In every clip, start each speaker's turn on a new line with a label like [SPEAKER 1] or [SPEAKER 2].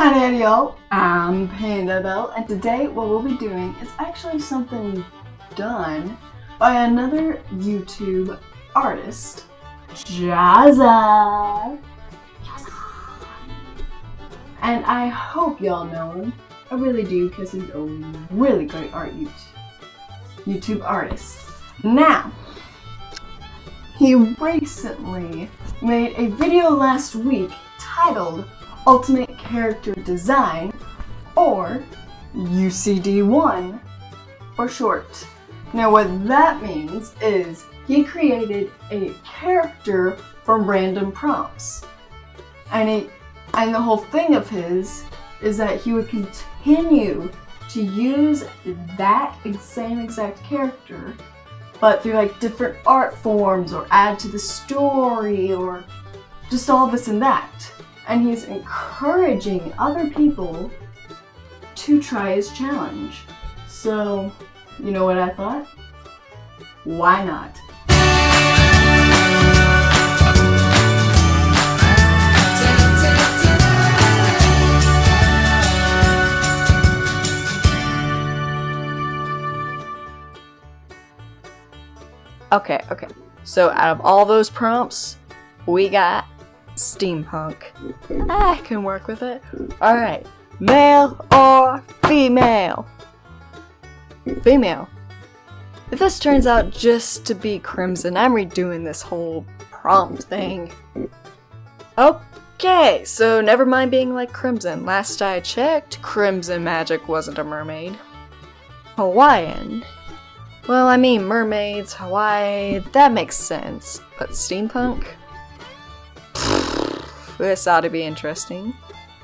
[SPEAKER 1] Hi y'all, I'm PaintThatBell, and today what we'll be doing is actually something done by another YouTube artist, Jazza. And I hope y'all know him. I really do, because he's a really great YouTube artist. Now, he recently made a video last week titled Ultimate Character Design, or UCD1 for short. Now what that means is he created a character from random prompts. And the whole thing of his is that he would continue to use that same exact character, but through like different art forms, or add to the story, or just all this and that. And he's encouraging other people to try his challenge. So, you know what I thought? Why not? Okay. So out of all those prompts, we got steampunk. I can work with it. Alright. Male or female? Female. If this turns out just to be Crimson, I'm redoing this whole prompt thing. Okay, so never mind being like Crimson. Last I checked, Crimson Magic wasn't a mermaid. Hawaiian. Well, I mean mermaids, Hawaii, that makes sense. But steampunk? This ought to be interesting.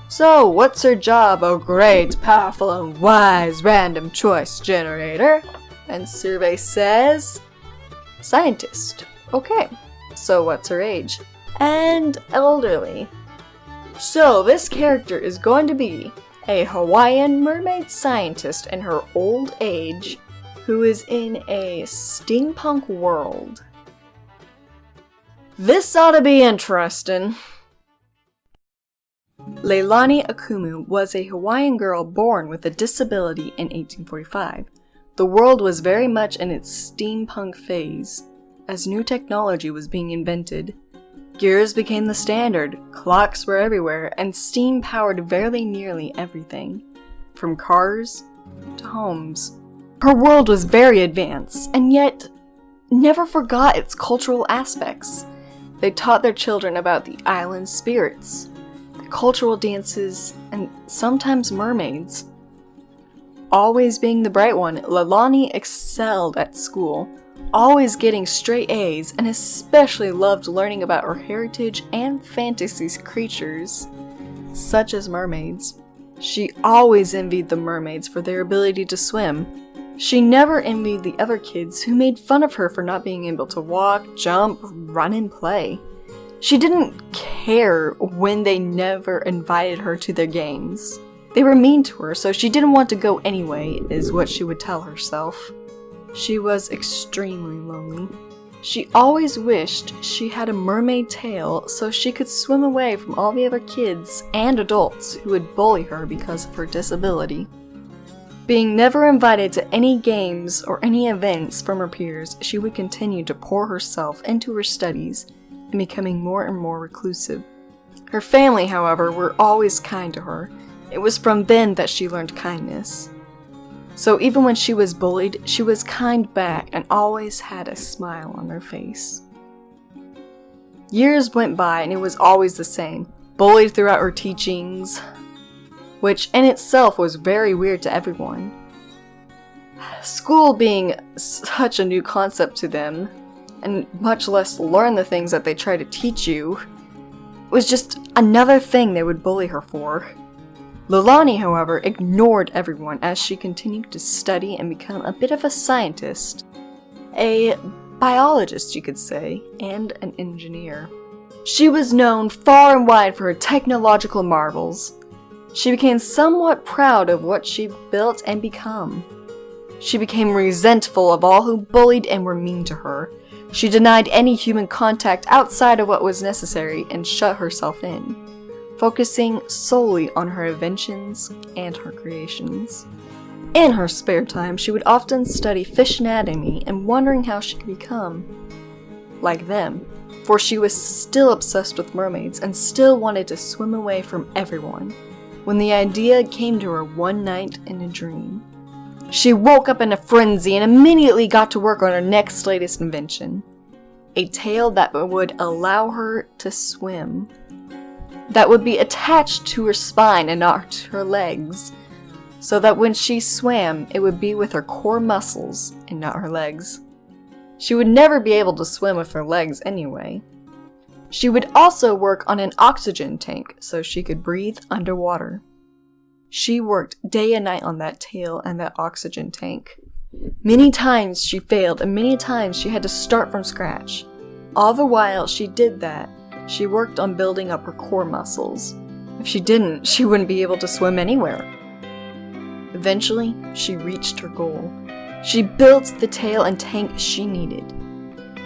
[SPEAKER 1] So, what's her job, oh great, powerful, and wise random choice generator? And survey says... scientist. Okay, so what's her age? And elderly. So, this character is going to be a Hawaiian mermaid scientist in her old age who is in a steampunk world. This ought to be interesting. Leilani Akumu was a Hawaiian girl born with a disability in 1845. The world was very much in its steampunk phase, as new technology was being invented. Gears became the standard, clocks were everywhere, and steam powered very nearly everything, from cars to homes. Her world was very advanced, and yet never forgot its cultural aspects. They taught their children about the island spirits, cultural dances, and sometimes mermaids. Always being the bright one, Leilani excelled at school, always getting straight A's, and especially loved learning about her heritage and fantasy creatures, such as mermaids. She always envied the mermaids for their ability to swim. She never envied the other kids who made fun of her for not being able to walk, jump, run, and play. She didn't care when they never invited her to their games. They were mean to her, so she didn't want to go anyway, is what she would tell herself. She was extremely lonely. She always wished she had a mermaid tail so she could swim away from all the other kids and adults who would bully her because of her disability. Being never invited to any games or any events from her peers, she would continue to pour herself into her studies and becoming more and more reclusive. Her family, however, were always kind to her. It was from them that she learned kindness. So even when she was bullied, she was kind back and always had a smile on her face. Years went by and it was always the same. Bullied throughout her teachings, which in itself was very weird to everyone. School being such a new concept to them, and much less learn the things that they try to teach you, was just another thing they would bully her for. Leilani, however, ignored everyone as she continued to study and become a bit of a scientist. A biologist, you could say, and an engineer. She was known far and wide for her technological marvels. She became somewhat proud of what she built and become. She became resentful of all who bullied and were mean to her. She denied any human contact outside of what was necessary and shut herself in. focusing solely on her inventions and her creations. In her spare time, she would often study fish anatomy and wondering how she could become like them, for she was still obsessed with mermaids and still wanted to swim away from everyone, when the idea came to her one night in a dream. She woke up in a frenzy and immediately got to work on her next latest invention, a tail that would allow her to swim, that would be attached to her spine and not to her legs, so that when she swam, it would be with her core muscles and not her legs. She would never be able to swim with her legs anyway. She would also work on an oxygen tank so she could breathe underwater. She worked day and night on that tail and that oxygen tank. Many times she failed and many times she had to start from scratch. All the while she did that, she worked on building up her core muscles. If she didn't, she wouldn't be able to swim anywhere. Eventually, she reached her goal. She built the tail and tank she needed.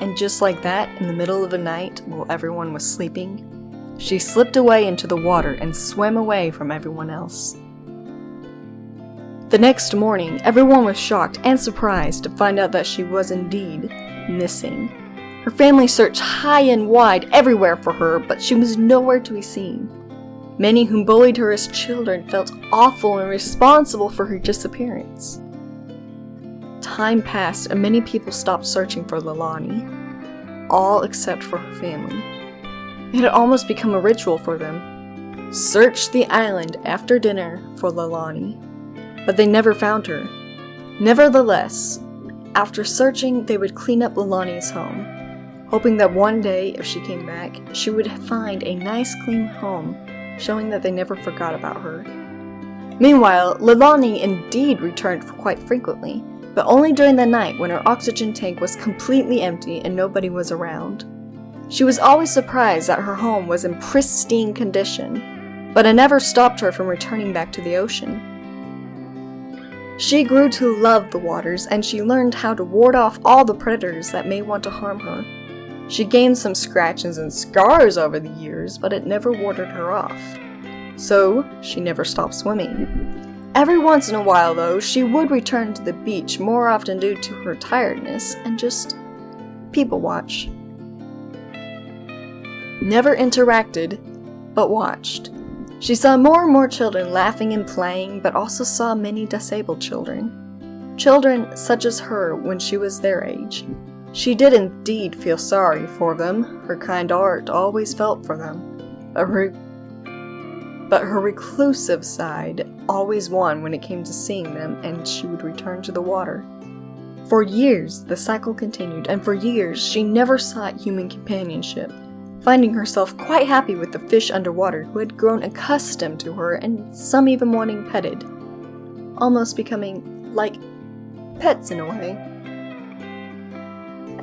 [SPEAKER 1] And just like that, in the middle of the night, while everyone was sleeping, she slipped away into the water and swam away from everyone else. The next morning, everyone was shocked and surprised to find out that she was indeed missing. Her family searched high and wide everywhere for her, but she was nowhere to be seen. Many who bullied her as children felt awful and responsible for her disappearance. Time passed and many people stopped searching for Leilani, all except for her family. It had almost become a ritual for them. Search the island after dinner for Leilani, but they never found her. Nevertheless, after searching, they would clean up Leilani's home, hoping that one day, if she came back, she would find a nice clean home, showing that they never forgot about her. Meanwhile, Leilani indeed returned quite frequently, but only during the night when her oxygen tank was completely empty and nobody was around. She was always surprised that her home was in pristine condition, but it never stopped her from returning back to the ocean. She grew to love the waters, and she learned how to ward off all the predators that may want to harm her. She gained some scratches and scars over the years, but it never warded her off. So, she never stopped swimming. Every once in a while, though, she would return to the beach more often due to her tiredness and just people watch. Never interacted, but watched. She saw more and more children laughing and playing, but also saw many disabled children. Children such as her when she was their age. She did indeed feel sorry for them. Her kind heart always felt for them. But her reclusive side always won when it came to seeing them, and she would return to the water. For years, the cycle continued, and for years, she never sought human companionship, finding herself quite happy with the fish underwater who had grown accustomed to her and some even wanting petted, almost becoming like pets in a way.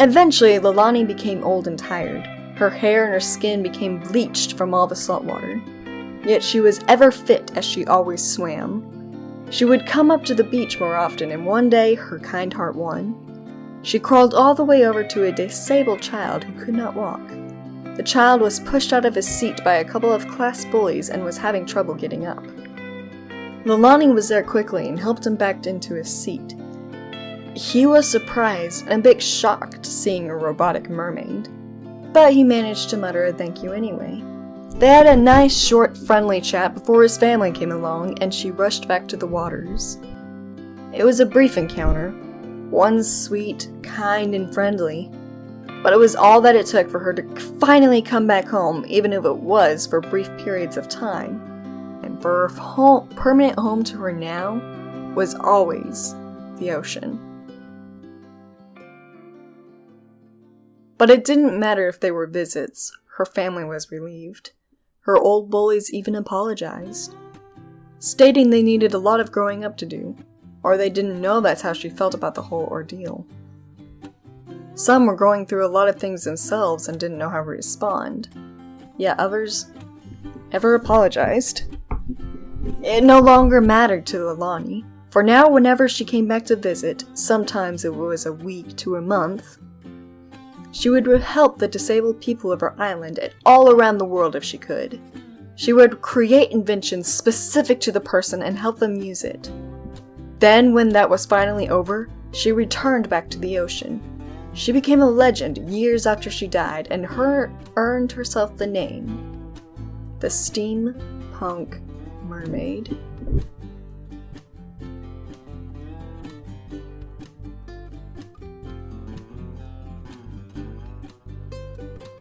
[SPEAKER 1] Eventually, Leilani became old and tired. Her hair and her skin became bleached from all the salt water. Yet she was ever fit as she always swam. She would come up to the beach more often, and one day her kind heart won. She crawled all the way over to a disabled child who could not walk. The child was pushed out of his seat by a couple of class bullies and was having trouble getting up. Leilani was there quickly and helped him back into his seat. He was surprised and a bit shocked seeing a robotic mermaid, but he managed to mutter a thank you anyway. They had a nice, short, friendly chat before his family came along, and she rushed back to the waters. It was a brief encounter, one sweet, kind, and friendly, but it was all that it took for her to finally come back home, even if it was for brief periods of time. And for her permanent home to her now was always the ocean. But it didn't matter if they were visits. Her family was relieved. Her old bullies even apologized, stating they needed a lot of growing up to do, or they didn't know that's how she felt about the whole ordeal. Some were going through a lot of things themselves and didn't know how to respond, yet others never apologized. It no longer mattered to Leilani, for now whenever she came back to visit, sometimes it was a week to a month, she would help the disabled people of her island and all around the world if she could. She would create inventions specific to the person and help them use it. Then, when that was finally over, she returned back to the ocean. She became a legend years after she died and earned herself the name, the Steampunk Mermaid.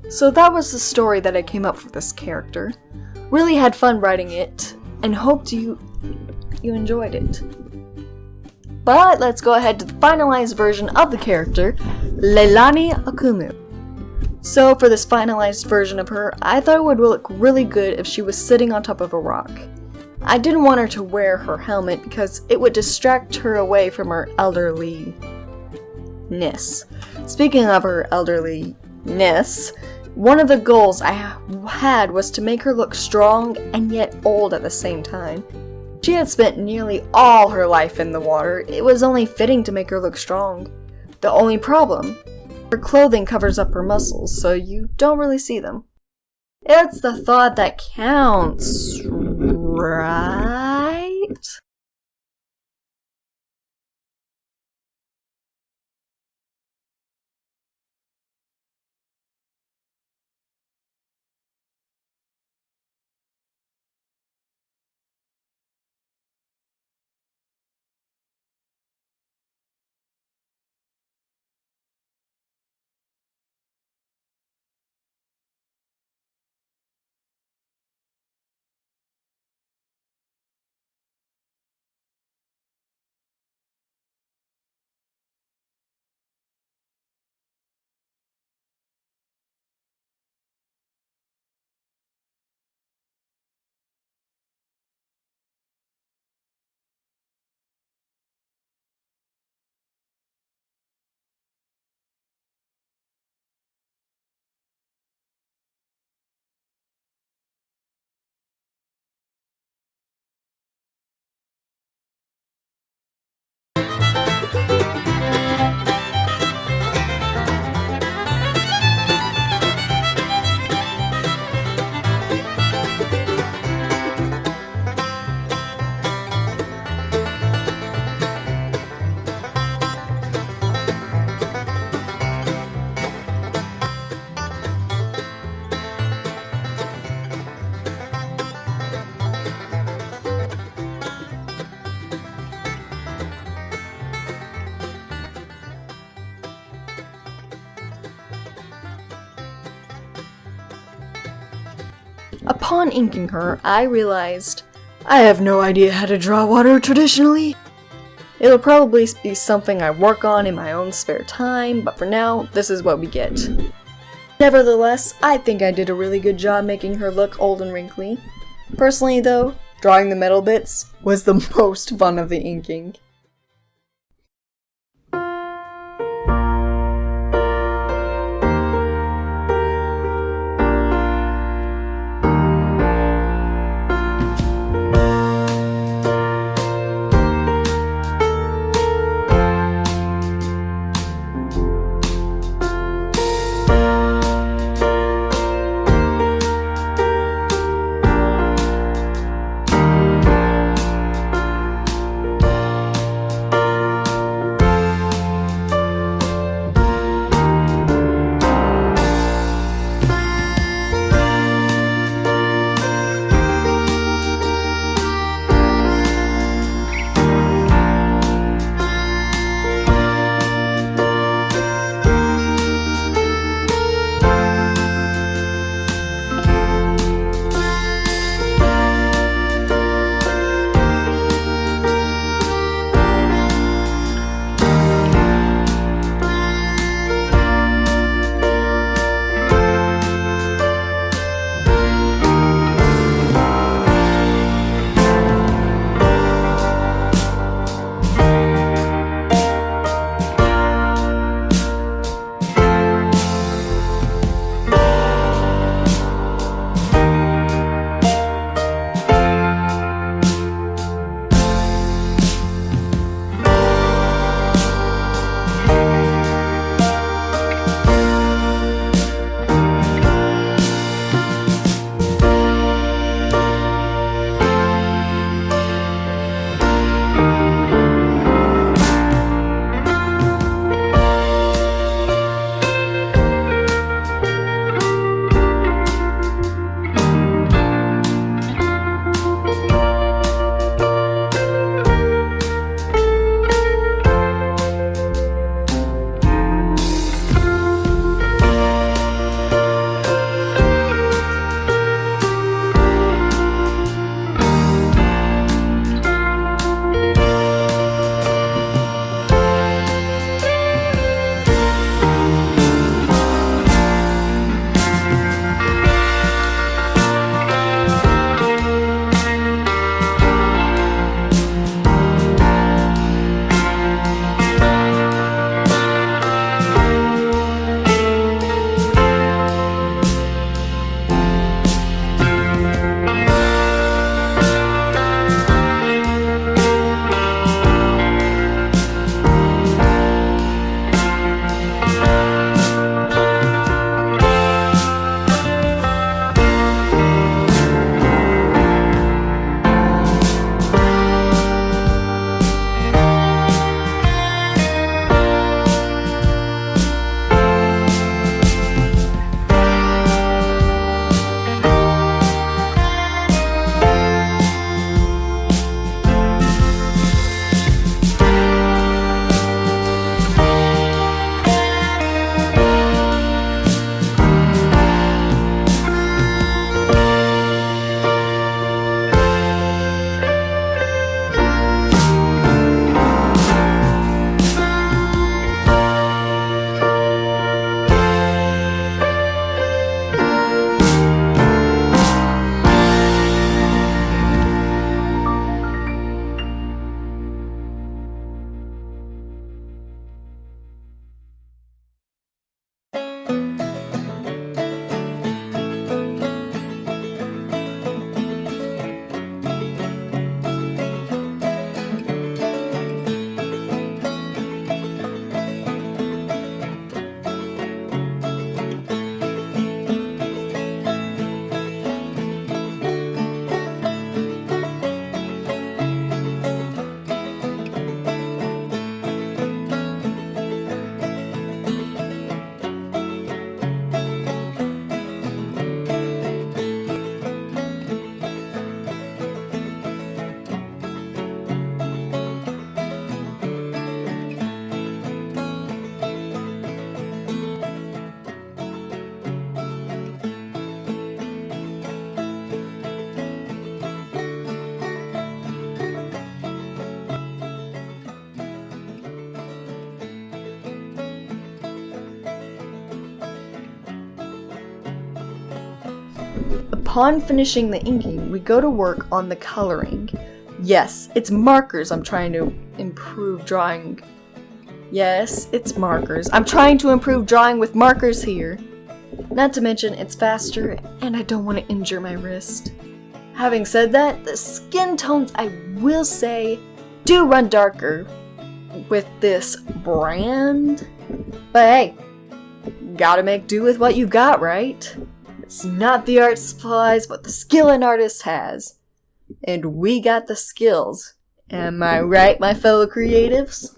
[SPEAKER 1] So that was the story that I came up for this character. Really had fun writing it, and hoped you enjoyed it. But let's go ahead to the finalized version of the character, Leilani Akumu. So for this finalized version of her, I thought it would look really good if she was sitting on top of a rock. I didn't want her to wear her helmet because it would distract her away from her elderliness. Speaking of her elderliness, one of the goals I had was to make her look strong and yet old at the same time. She had spent nearly all her life in the water. It was only fitting to make her look strong. The only problem, her clothing covers up her muscles, so you don't really see them. It's the thought that counts, right? Upon inking her, I realized I have no idea how to draw water traditionally. It'll probably be something I work on in my own spare time, but for now, this is what we get. Nevertheless, I think I did a really good job making her look old and wrinkly. Personally though, drawing the metal bits was the most fun of the inking. Upon finishing the inking, we go to work on the coloring. Yes, it's markers I'm trying to improve drawing. Yes, it's markers. I'm trying to improve drawing with markers here. Not to mention, it's faster, and I don't want to injure my wrist. Having said that, the skin tones, I will say, do run darker with this brand. But hey, gotta make do with what you got, right? It's not the art supplies, but the skill an artist has. And we got the skills. Am I right, my fellow creatives?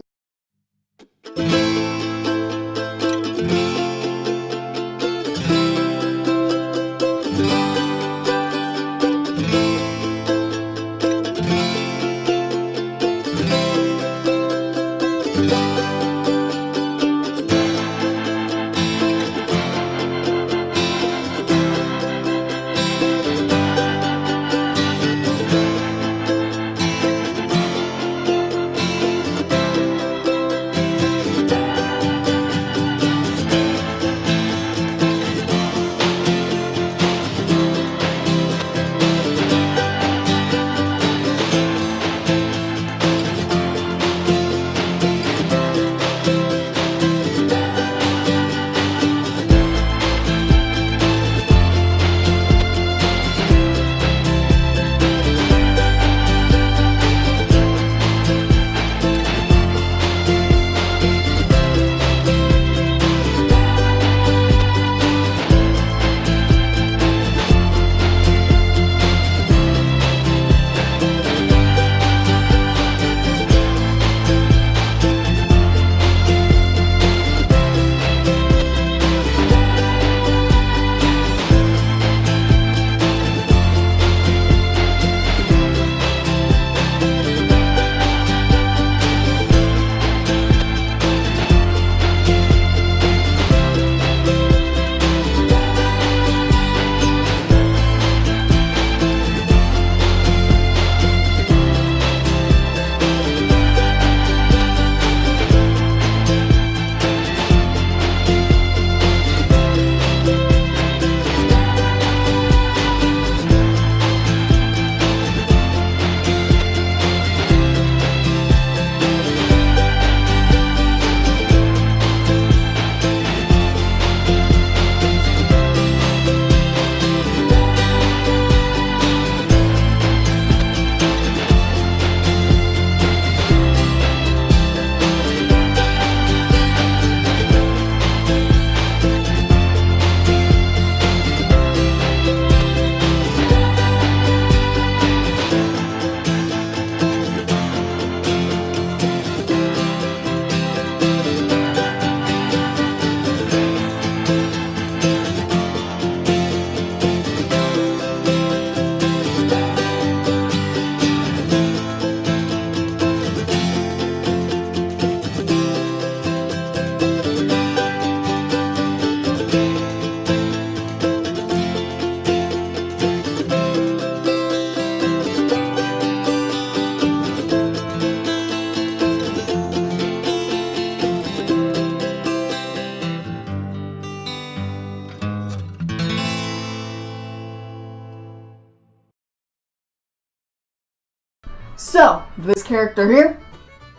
[SPEAKER 1] So, this character here,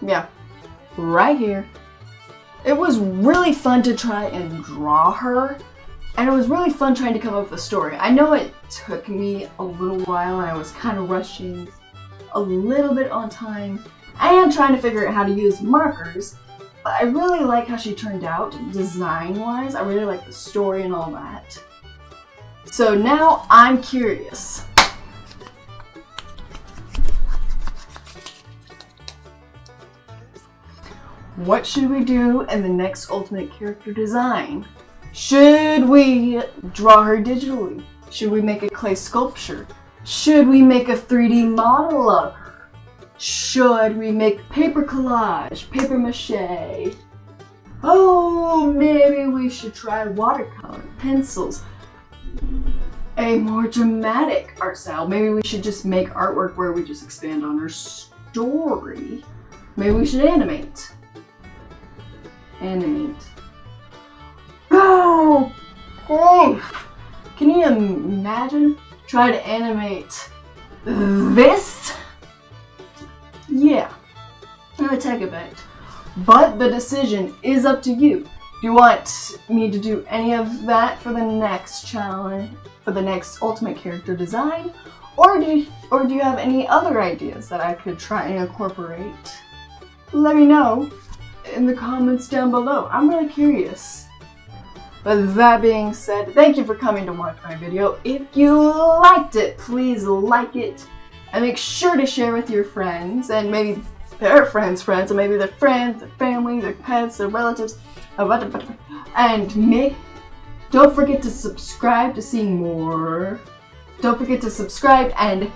[SPEAKER 1] yeah, right here. It was really fun to try and draw her, and it was really fun trying to come up with a story. I know it took me a little while, and I was kind of rushing a little bit on time. I am trying to figure out how to use markers, but I really like how she turned out design-wise. I really like the story and all that. So now I'm curious. What should we do in the next ultimate character design? Should we draw her digitally? Should we make a clay sculpture? Should we make a 3D model of her? Should we make paper collage, paper mache? Oh, maybe we should try watercolor, pencils, a more dramatic art style. Maybe we should just make artwork where we just expand on her story. Maybe we should animate. Oh, Can you imagine? Try to animate this? Yeah, it would take a bit. But the decision is up to you. Do you want me to do any of that for the next challenge, for the next ultimate character design? Or do you have any other ideas that I could try and incorporate? Let me know in the comments down below. I'm really curious. But that being said, thank you for coming to watch my video. If you liked it, please like it. And make sure to share with your friends, and maybe their friends' friends, and maybe their friends, their family, their pets, their relatives. And don't forget to subscribe to see more. Don't forget to subscribe and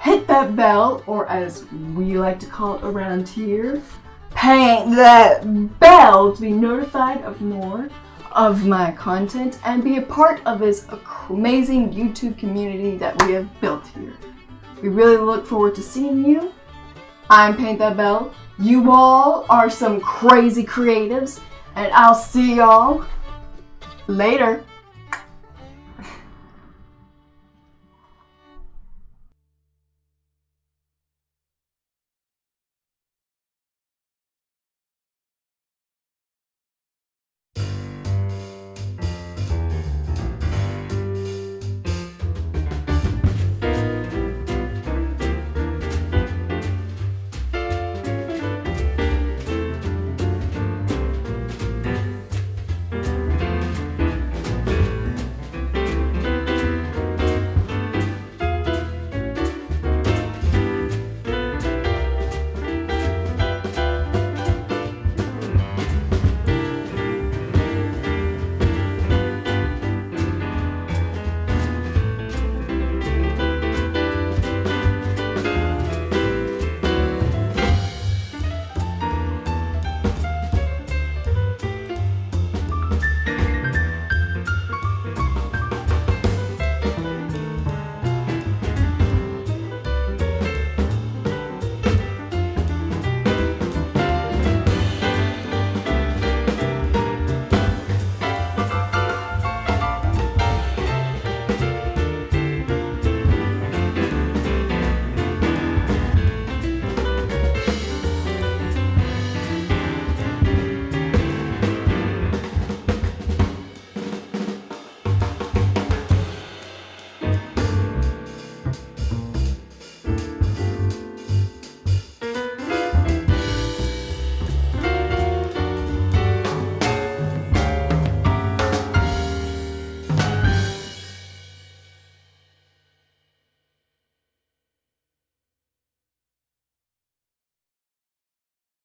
[SPEAKER 1] hit that bell, or as we like to call it around here, paint that bell to be notified of more of my content and be a part of this amazing YouTube community that we have built here. We really look forward to seeing you. I'm PaintThatBell. You all are some crazy creatives, and I'll see y'all later.